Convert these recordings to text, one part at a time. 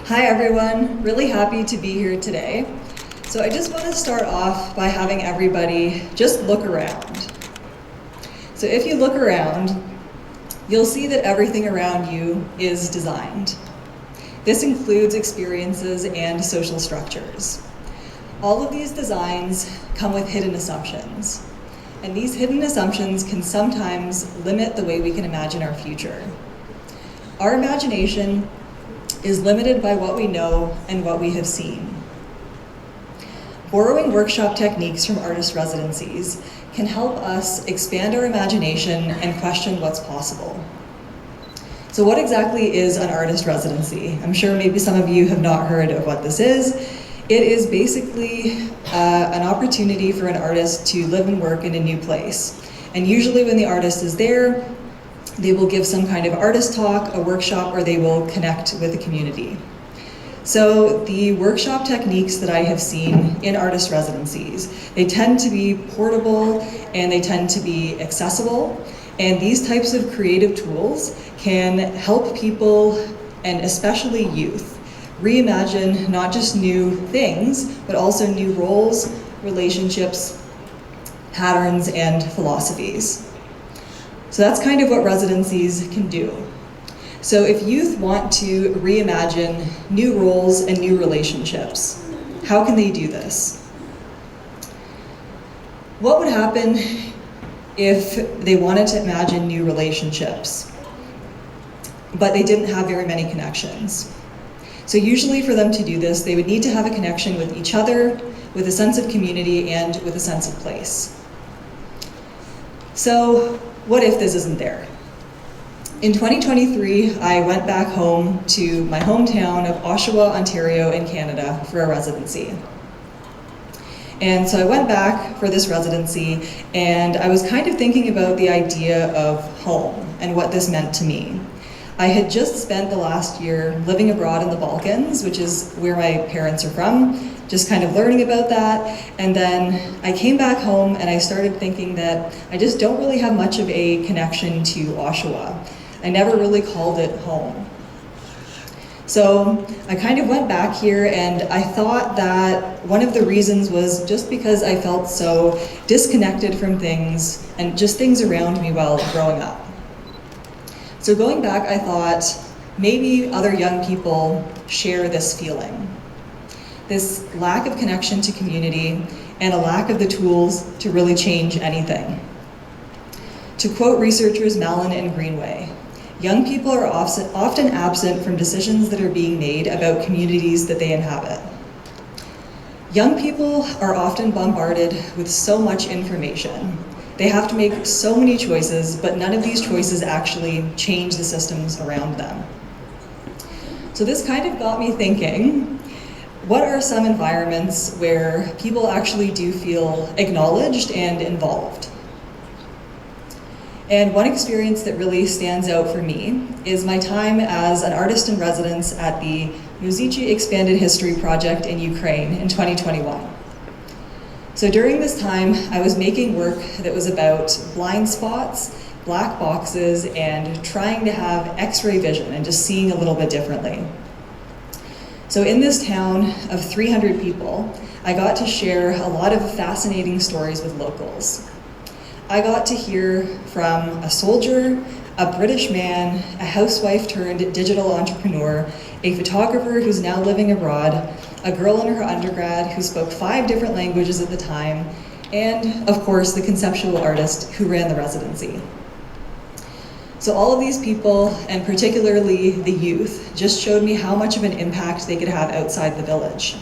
Hi everyone, really happy to be here today. So I just want to start off by having everybody just look around. So if you look around, you'll see that everything around you is designed. This includes experiences and social structures. All of these designs come with hidden assumptions. And these hidden assumptions can sometimes limit the way we can imagine our future. Our imagination is limited by what we know and what we have seen. Borrowing workshop techniques from artist residencies can help us expand our imagination and question what's possible. So what exactly is an artist residency? I'm sure maybe some of you have not heard of what this is. It is basically an opportunity for an artist to live and work in a new place. And usually when the artist is there, they will give some kind of artist talk, a workshop, or they will connect with the community. So the workshop techniques that I have seen in artist residencies, they tend to be portable and they tend to be accessible. And these types of creative tools can help people, and especially youth, reimagine not just new things, but also new roles, relationships, patterns, and philosophies. So that's kind of what residencies can do. So if youth want to reimagine new roles and new relationships, how can they do this? What would happen if they wanted to imagine new relationships, but they didn't have very many connections? So usually for them to do this, they would need to have a connection with each other, with a sense of community, and with a sense of place. So what if this isn't there? In 2023, I went back home to my hometown of Oshawa, Ontario in Canada for a residency. And so I went back for this residency and I was kind of thinking about the idea of home and what this meant to me. I had just spent the last year living abroad in the Balkans, which is where my parents are from, just kind of learning about that. And then I came back home and I started thinking that I just don't really have much of a connection to Oshawa. I never really called it home. So I kind of went back here and I thought that one of the reasons was just because I felt so disconnected from things and just things around me while growing up. So going back, I thought maybe other young people share this feeling. This lack of connection to community and a lack of the tools to really change anything. To quote researchers Mallon and Greenway, young people are often absent from decisions that are being made about communities that they inhabit. Young people are often bombarded with so much information. They have to make so many choices, but none of these choices actually change the systems around them. So this kind of got me thinking, what are some environments where people actually do feel acknowledged and involved? And one experience that really stands out for me is my time as an artist in residence at the Muzici Expanded History Project in Ukraine in 2021. So during this time, I was making work that was about blind spots, black boxes, and trying to have X-ray vision and just seeing a little bit differently. So in this town of 300 people, I got to share a lot of fascinating stories with locals. I got to hear from a soldier, a British man, a housewife turned digital entrepreneur, a photographer who's now living abroad, a girl in her undergrad who spoke 5 different languages at the time, and of course the conceptual artist who ran the residency. So all of these people, and particularly the youth, just showed me how much of an impact they could have outside the village.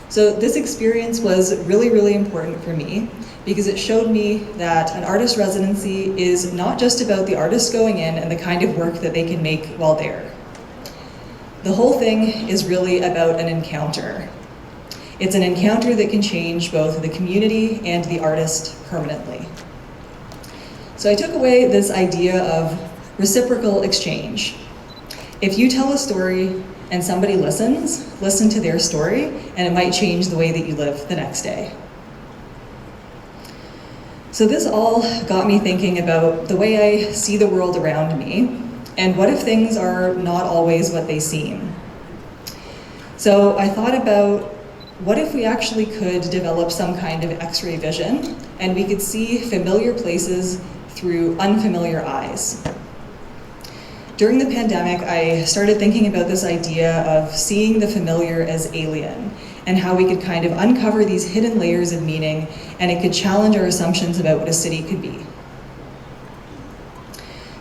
So this experience was really, really important for me because it showed me that an artist residency is not just about the artist going in and the kind of work that they can make while there. The whole thing is really about an encounter. It's an encounter that can change both the community and the artist permanently. So I took away this idea of reciprocal exchange. If you tell a story and somebody listens, listen to their story, and it might change the way that you live the next day. So this all got me thinking about the way I see the world around me And what if things are not always what they seem? So I thought about, what if we actually could develop some kind of X-ray vision and we could see familiar places through unfamiliar eyes? During the pandemic, I started thinking about this idea of seeing the familiar as alien and how we could kind of uncover these hidden layers of meaning, and it could challenge our assumptions about what a city could be.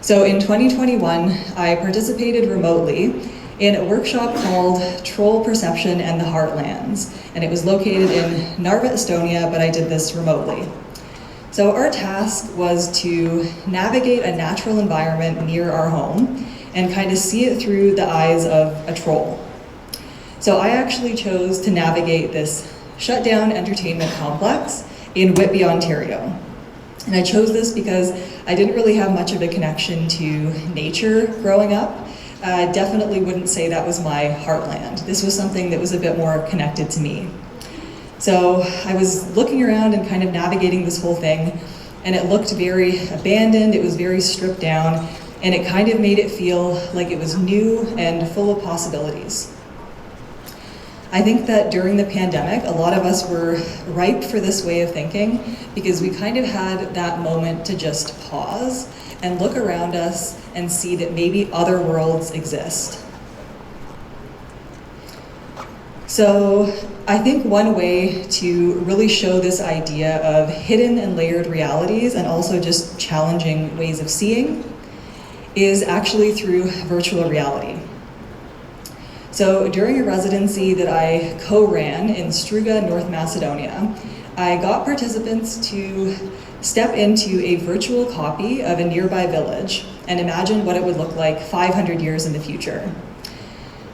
So in 2021, I participated remotely in a workshop called Troll Perception and the Heartlands, and it was located in Narva, Estonia, but I did this remotely. So our task was to navigate a natural environment near our home and kind of see it through the eyes of a troll. So I actually chose to navigate this shut-down entertainment complex in Whitby, Ontario. And I chose this because I didn't really have much of a connection to nature growing up. I definitely wouldn't say that was my heartland. This was something that was a bit more connected to me. So I was looking around and kind of navigating this whole thing, and it looked very abandoned, it was very stripped down, and it kind of made it feel like it was new and full of possibilities. I think that during the pandemic, a lot of us were ripe for this way of thinking because we kind of had that moment to just pause and look around us and see that maybe other worlds exist. So I think one way to really show this idea of hidden and layered realities and also just challenging ways of seeing is actually through virtual reality. So during a residency that I co-ran in Struga, North Macedonia, I got participants to step into a virtual copy of a nearby village and imagine what it would look like 500 years in the future.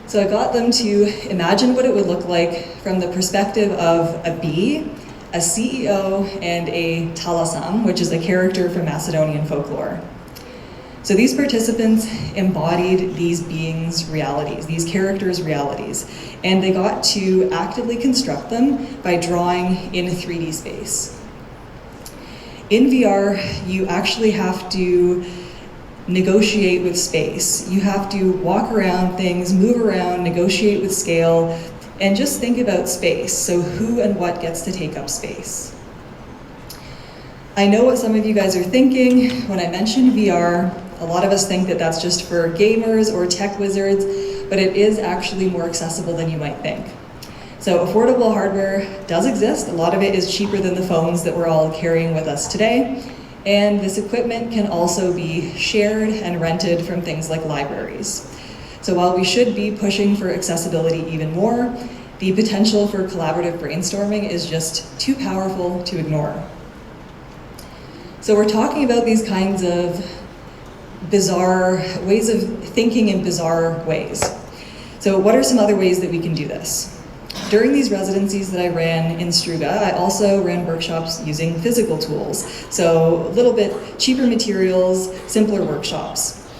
So I got them to imagine what it would look like from the perspective of a bee, a CEO, and a talasam, which is a character from Macedonian folklore. So these participants embodied these beings' realities, these characters' realities, and they got to actively construct them by drawing in 3D space. In VR, you actually have to negotiate with space. You have to walk around things, move around, negotiate with scale, and just think about space. So who and what gets to take up space? I know what some of you guys are thinking. When I mention VR, a lot of us think that that's just for gamers or tech wizards, but it is actually more accessible than you might think. So affordable hardware does exist. A lot of it is cheaper than the phones that we're all carrying with us today. And this equipment can also be shared and rented from things like libraries. So while we should be pushing for accessibility even more, the potential for collaborative brainstorming is just too powerful to ignore. So we're talking about these kinds of bizarre ways of thinking in bizarre ways. So what are some other ways that we can do this? During these residencies that I ran in Struga, I also ran workshops using physical tools. So a little bit cheaper materials, simpler workshops.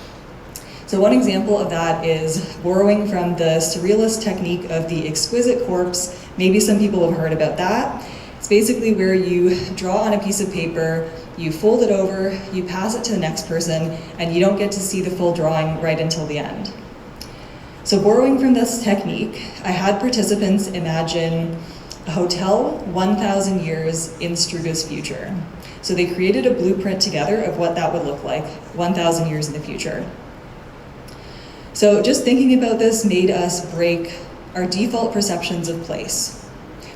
So one example of that is borrowing from the surrealist technique of the exquisite corpse. Maybe some people have heard about that. It's basically where you draw on a piece of paper, you fold it over, you pass it to the next person, and you don't get to see the full drawing right until the end. So borrowing from this technique, I had participants imagine a hotel 1,000 years in Struga's future. So they created a blueprint together of what that would look like 1,000 years in the future. So just thinking about this made us break our default perceptions of place.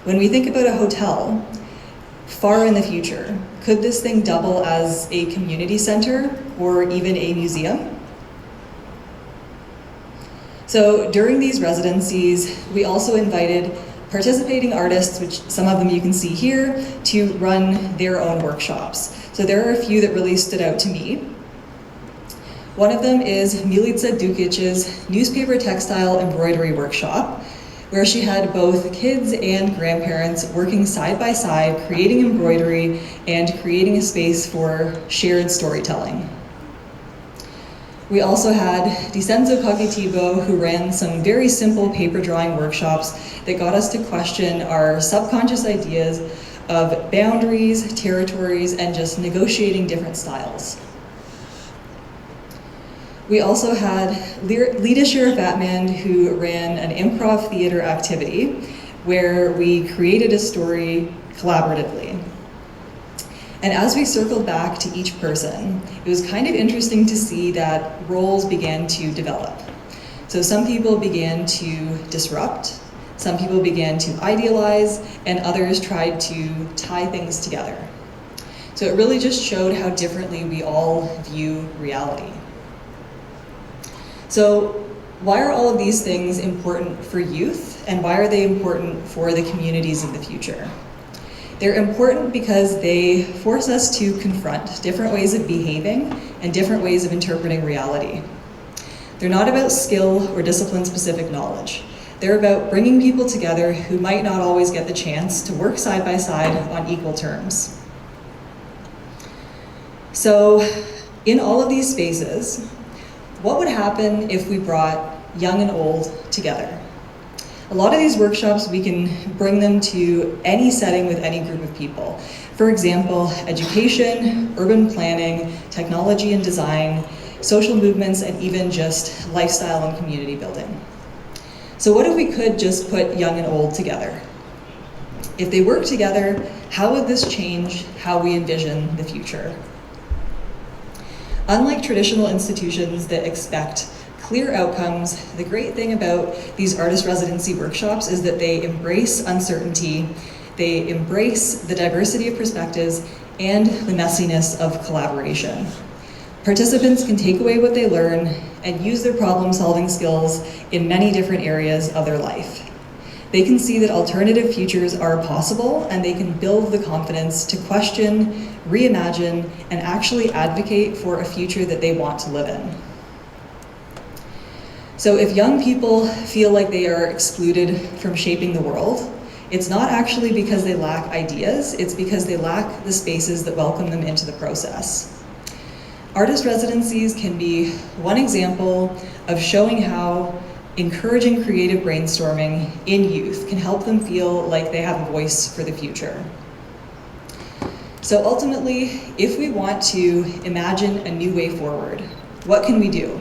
When we think about a hotel, far in the future, could this thing double as a community center or even a museum? So during these residencies, we also invited participating artists, which some of them you can see here, to run their own workshops. So there are a few that really stood out to me. One of them is Milica Dukic's newspaper textile embroidery workshop, where she had both kids and grandparents working side by side, creating embroidery and creating a space for shared storytelling. We also had Disenzo Cognitivo, who ran some very simple paper drawing workshops that got us to question our subconscious ideas of boundaries, territories, and just negotiating different styles. We also had Lita Sheriff-Batman, who ran an improv theater activity where we created a story collaboratively. And as we circled back to each person, it was kind of interesting to see that roles began to develop. So some people began to disrupt, some people began to idealize, and others tried to tie things together. So it really just showed how differently we all view reality. So why are all of these things important for youth, and why are they important for the communities of the future? They're important because they force us to confront different ways of behaving and different ways of interpreting reality. They're not about skill or discipline-specific knowledge. They're about bringing people together who might not always get the chance to work side by side on equal terms. So, in all of these spaces, what would happen if we brought young and old together? A lot of these workshops, we can bring them to any setting with any group of people. For example, education, urban planning, technology and design, social movements, and even just lifestyle and community building. So what if we could just put young and old together? If they work together, how would this change how we envision the future? Unlike traditional institutions that expect clear outcomes, the great thing about these artist residency workshops is that they embrace uncertainty, they embrace the diversity of perspectives, and the messiness of collaboration. Participants can take away what they learn and use their problem-solving skills in many different areas of their life. They can see that alternative futures are possible, and they can build the confidence to question, reimagine, and actually advocate for a future that they want to live in. So if young people feel like they are excluded from shaping the world, it's not actually because they lack ideas, it's because they lack the spaces that welcome them into the process. Artist residencies can be one example of showing how encouraging creative brainstorming in youth can help them feel like they have a voice for the future. So ultimately, if we want to imagine a new way forward, what can we do?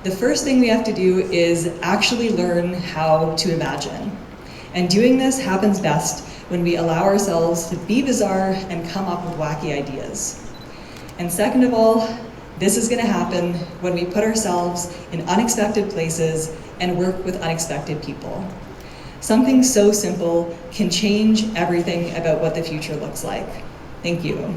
The first thing we have to do is actually learn how to imagine. And doing this happens best when we allow ourselves to be bizarre and come up with wacky ideas. And second of all, this is going to happen when we put ourselves in unexpected places and work with unexpected people. Something so simple can change everything about what the future looks like. Thank you.